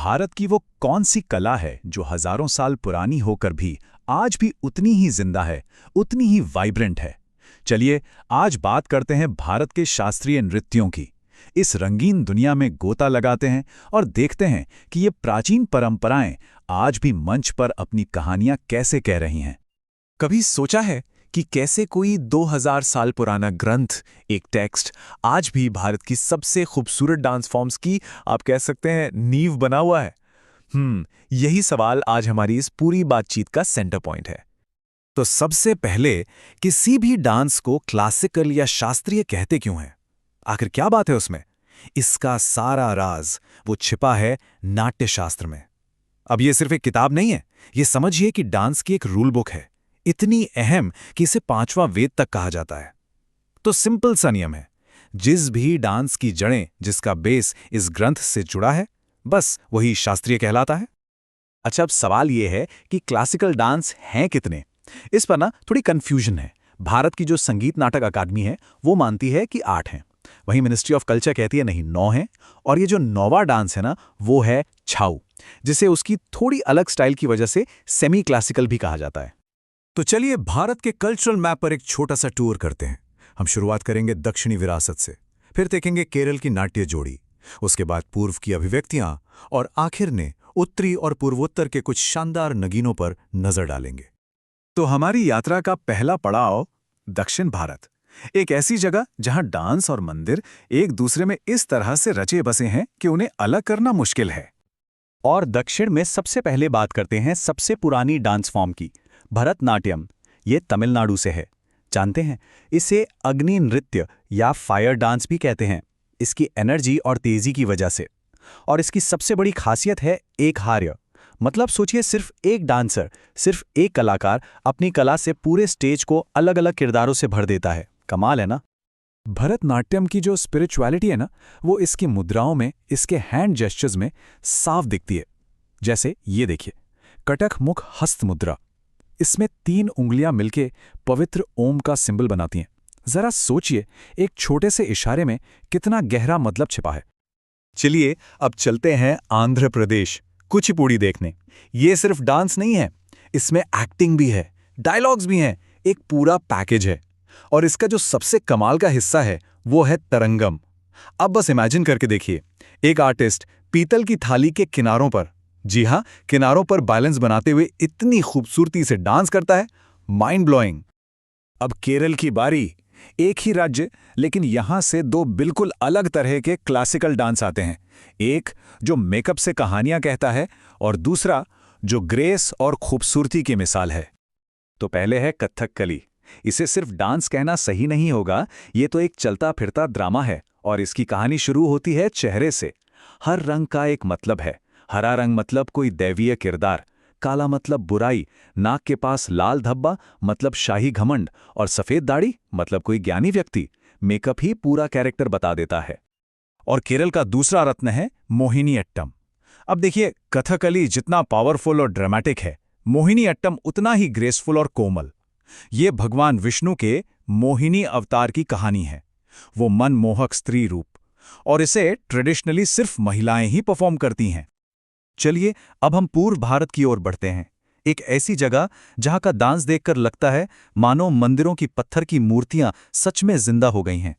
भारत की वो कौन सी कला है जो हजारों साल पुरानी होकर भी आज भी उतनी ही जिंदा है, उतनी ही वाइब्रेंट है? चलिए आज बात करते हैं भारत के शास्त्रीय नृत्यों की। इस रंगीन दुनिया में गोता लगाते हैं और देखते हैं कि ये प्राचीन परंपराएं आज भी मंच पर अपनी कहानियां कैसे कह रही हैं। कभी सोचा है कि कैसे कोई 2000 साल पुराना ग्रंथ, एक टेक्स्ट, आज भी भारत की सबसे खूबसूरत डांस फॉर्म्स की आप कह सकते हैं नींव बना हुआ है? यही सवाल आज हमारी इस पूरी बातचीत का सेंटर पॉइंट है। तो सबसे पहले, किसी भी डांस को क्लासिकल या शास्त्रीय कहते क्यों हैं? आखिर क्या बात है उसमें? इसका सारा राज वो छिपा है नाट्यशास्त्र में। अब ये सिर्फ एक किताब नहीं है, ये समझिए कि डांस की एक रूल बुक है, इतनी अहम कि इसे 5वां वेद तक कहा जाता है। तो सिंपल सा नियम है, जिस भी डांस की जड़ें, जिसका बेस इस ग्रंथ से जुड़ा है, बस वही शास्त्रीय कहलाता है। अच्छा, अब सवाल ये है कि क्लासिकल डांस हैं कितने? इस पर ना थोड़ी कंफ्यूजन है। भारत की जो संगीत नाटक अकादमी है वो मानती है कि 8 हैं, वहीं मिनिस्ट्री ऑफ कल्चर कहती है नहीं 9 हैं। और ये जो 9वां डांस है ना, वो है छाऊ, जिसे उसकी थोड़ी अलग स्टाइल की वजह से सेमी क्लासिकल भी कहा जाता है। तो चलिए भारत के कल्चरल मैप पर एक छोटा सा टूर करते हैं। हम शुरुआत करेंगे दक्षिणी विरासत से, फिर देखेंगे केरल की नाट्य जोड़ी, उसके बाद पूर्व की अभिव्यक्तियां, और आखिर ने उत्तरी और पूर्वोत्तर के कुछ शानदार नगीनों पर नजर डालेंगे। तो हमारी यात्रा का पहला पड़ाव दक्षिण भारत, एक ऐसी जगह जहां डांस और मंदिर एक दूसरे में इस तरह से रचे बसे हैं कि उन्हें अलग करना मुश्किल है। और दक्षिण में सबसे पहले बात करते हैं सबसे पुरानी डांस फॉर्म की, भरतनाट्यम। ये तमिलनाडु से है। जानते हैं, इसे अग्नि नृत्य या फायर डांस भी कहते हैं, इसकी एनर्जी और तेजी की वजह से। और इसकी सबसे बड़ी खासियत है एक हार्य, मतलब सोचिए सिर्फ एक डांसर, सिर्फ एक कलाकार अपनी कला से पूरे स्टेज को अलग अलग किरदारों से भर देता है। कमाल है ना? भरतनाट्यम की जो स्पिरिचुअलिटी है ना, वो इसकी मुद्राओं में, इसके हैंड जेस्चर्स में साफ दिखती है। जैसे ये देखिए, कटक मुख हस्त मुद्रा, इसमें 3 उंगलियां मिलके पवित्र ओम का सिंबल बनाती हैं। जरा सोचिए, एक छोटे से इशारे में कितना गहरा मतलब छिपा है। चलिए अब चलते हैं आंध्र प्रदेश, कुचिपुड़ी देखने। ये सिर्फ डांस नहीं है, इसमें एक्टिंग भी है, डायलॉग्स भी हैं, एक पूरा पैकेज है। और इसका जो सबसे कमाल का हिस्सा है वो है तरंगम। अब बस इमेजिन करके देखिए, एक आर्टिस्ट पीतल की थाली के किनारों पर, जी हाँ, किनारों पर बैलेंस बनाते हुए इतनी खूबसूरती से डांस करता है, माइंड ब्लोइंग। अब केरल की बारी, एक ही राज्य लेकिन यहां से 2 बिल्कुल अलग तरह के क्लासिकल डांस आते हैं। एक जो मेकअप से कहानियां कहता है और दूसरा जो ग्रेस और खूबसूरती की मिसाल है। तो पहले है कथकली। इसे सिर्फ डांस कहना सही नहीं होगा, ये तो एक चलता फिरता ड्रामा है। और इसकी कहानी शुरू होती है चेहरे से। हर रंग का एक मतलब है। हरा रंग मतलब कोई दैवीय किरदार, काला मतलब बुराई, नाक के पास लाल धब्बा मतलब शाही घमंड, और सफेद दाढ़ी मतलब कोई ज्ञानी व्यक्ति। मेकअप ही पूरा कैरेक्टर बता देता है। और केरल का दूसरा रत्न है मोहिनीअट्टम। अब देखिए, कथकली जितना पावरफुल और ड्रामेटिक है, मोहिनीअट्टम उतना ही ग्रेसफुल और कोमल। ये भगवान विष्णु के मोहिनी अवतार की कहानी है, वो मनमोहक स्त्री रूप, और इसे ट्रेडिशनली सिर्फ महिलाएं ही परफॉर्म करती हैं। चलिए अब हम पूर्व भारत की ओर बढ़ते हैं, एक ऐसी जगह जहां का डांस देखकर लगता है मानो मंदिरों की पत्थर की मूर्तियां सच में जिंदा हो गई हैं।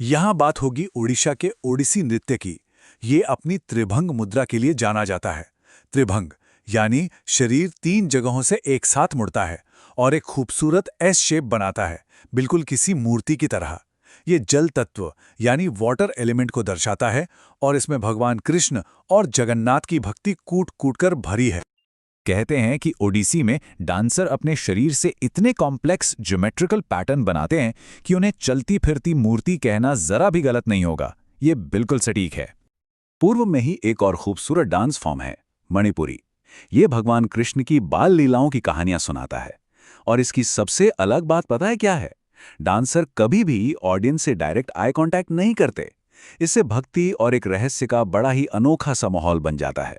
यहां बात होगी ओडिशा के ओडिसी नृत्य की। ये अपनी त्रिभंग मुद्रा के लिए जाना जाता है। त्रिभंग यानी शरीर 3 जगहों से एक साथ मुड़ता है और एक खूबसूरत एस शेप बनाता है, बिल्कुल किसी मूर्ति की तरह। ये जल तत्व यानी वाटर एलिमेंट को दर्शाता है और इसमें भगवान कृष्ण और जगन्नाथ की भक्ति कूट कूट कर भरी है। कहते हैं कि ओडिसी में डांसर अपने शरीर से इतने कॉम्प्लेक्स ज्योमेट्रिकल पैटर्न बनाते हैं कि उन्हें चलती फिरती मूर्ति कहना जरा भी गलत नहीं होगा। ये बिल्कुल सटीक है। पूर्व में ही एक और खूबसूरत डांस फॉर्म है मणिपुरी। ये भगवान कृष्ण की बाल लीलाओं की कहानियां सुनाता है। और इसकी सबसे अलग बात पता है क्या है? डांसर कभी भी ऑडियंस से डायरेक्ट आई कांटेक्ट नहीं करते। इससे भक्ति और एक रहस्य का बड़ा ही अनोखा सा माहौल बन जाता है।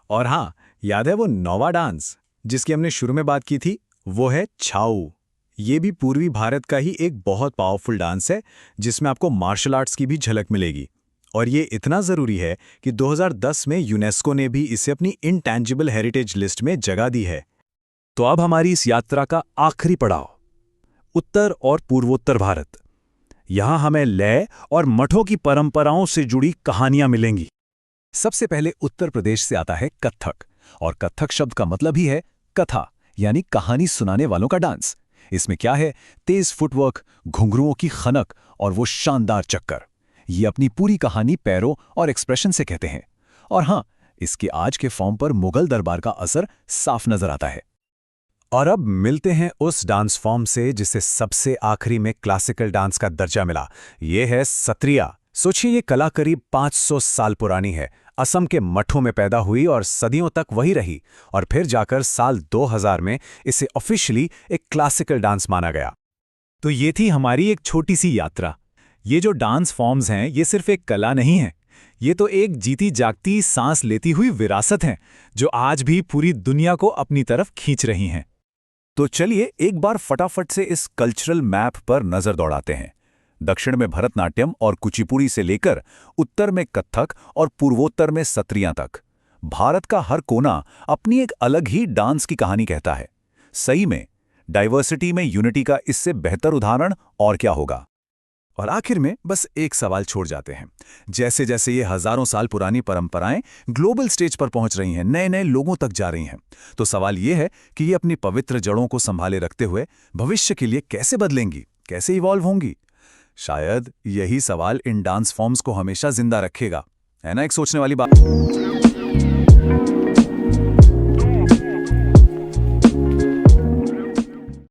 और हाँ, याद है वो 9वां डांस जिसकी हमने शुरू में बात की थी? वो है छाऊ। ये भी पूर्वी भारत का ही एक बहुत पावरफुल डांस है, जिसमें आपको मार्शल आर्ट्स की भी झलक मिलेगी। और ये इतना ज़रूरी है कि 2010 में यूनेस्को ने भी इसे अपनी इंटैंजिबल हेरिटेज लिस्ट में जगह दी है। तो अब हमारी इस यात्रा का आखिरी पड़ाव, उत्तर और पूर्वोत्तर भारत। यहाँ हमें लय और मठों की परंपराओं से जुड़ी कहानियां मिलेंगी। सबसे पहले उत्तर प्रदेश से आता है कत्थक, और कत्थक शब्द का मतलब ही है कथा, यानी कहानी सुनाने वालों का डांस। इसमें क्या है, तेज फुटवर्क, घुंघरुओं की खनक और वो शानदार चक्कर। ये अपनी पूरी कहानी पैरों और एक्सप्रेशन से कहते हैं। और हाँ, इसके आज के फॉर्म पर मुगल दरबार का असर साफ नजर आता है। और अब मिलते हैं उस डांस फॉर्म से जिसे सबसे आखिरी में क्लासिकल डांस का दर्जा मिला। ये है सत्रिया। सोचिए, ये कला करीब 500 साल पुरानी है। असम के मठों में पैदा हुई और सदियों तक वही रही, और फिर जाकर साल 2000 में इसे ऑफिशियली एक क्लासिकल डांस माना गया। तो ये थी हमारी एक छोटी सी यात्रा। ये जो डांस फॉर्म्स हैं, ये सिर्फ एक कला नहीं है, ये तो एक जीती जागती सांस लेती हुई विरासत है जो आज भी पूरी दुनिया को अपनी तरफ खींच रही हैं। तो चलिए एक बार फटाफट से इस कल्चरल मैप पर नजर दौड़ाते हैं। दक्षिण में भरतनाट्यम और कुचिपुड़ी से लेकर उत्तर में कत्थक और पूर्वोत्तर में सत्रियां तक, भारत का हर कोना अपनी एक अलग ही डांस की कहानी कहता है। सही में डाइवर्सिटी में यूनिटी का इससे बेहतर उदाहरण और क्या होगा। और आखिर में बस एक सवाल छोड़ जाते हैं। जैसे जैसे ये हजारों साल पुरानी परंपराएं ग्लोबल स्टेज पर पहुंच रही हैं, नए नए लोगों तक जा रही हैं, तो सवाल ये है कि ये अपनी पवित्र जड़ों को संभाले रखते हुए भविष्य के लिए कैसे बदलेंगी, कैसे इवॉल्व होंगी। शायद यही सवाल इन डांस फॉर्म्स को हमेशा जिंदा रखेगा, है ना। एक सोचने वाली बात।